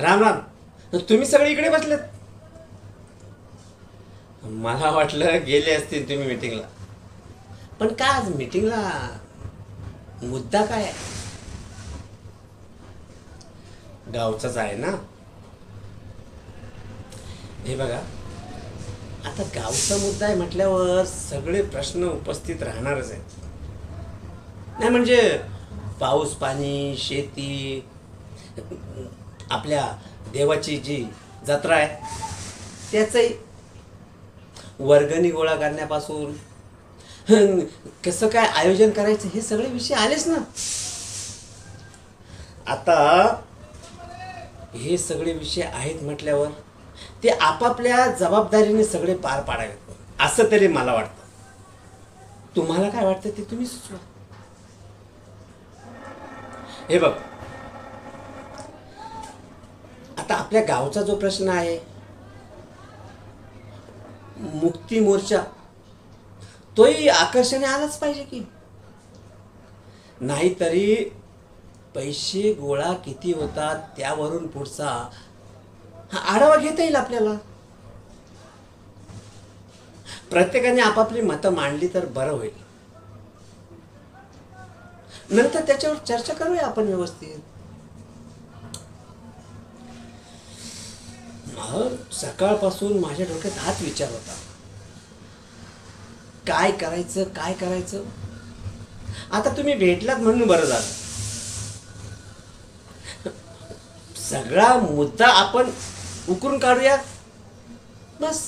राम राम. तुम्ही सगळे इकडे बसलेत. मला वाटलं गेले असतील तुम्ही मीटिंगला. पण काय आज मीटिंगला मुद्दा काय आहे? गावचाच आहे ना. हे बघा, आता गावचा मुद्दा आहे म्हटल्यावर सगळे प्रश्न उपस्थित राहणारच आहेत. नाही म्हणजे पाऊस पाणी शेती, आपल्या देवाची जी जत्रा आहे त्याचंही, वर्गणी गोळा करण्यापासून कसं काय आयोजन करायचं हे सगळे विषय आलेच ना. आता हे सगळे विषय आहेत म्हटल्यावर ते आपापल्या जबाबदारीने सगळे पार पाडावेत असं तरी मला वाटतं. तुम्हाला काय वाटतं ते तुम्ही सुचवा. हे बघ, आता आपल्या गावचा जो प्रश्न आहे मुक्ती मोर्चा, तोही आकर्षणे आलाच पाहिजे की. नाहीतरी पैसे गोळा किती होतात त्यावरून पुढचा हा आढावा घेता येईल आपल्याला. प्रत्येकाने आपापली मतं मांडली तर बरं होईल. नंतर त्याच्यावर चर्चा करूया आपण व्यवस्थित. सकाळपासून माझ्या डोक्यात हाच विचार होता, काय करायचं काय करायचं. आता तुम्ही भेटलात म्हणून बरं झालं. सगळा मुद्दा आपण उकरून काढूया बस.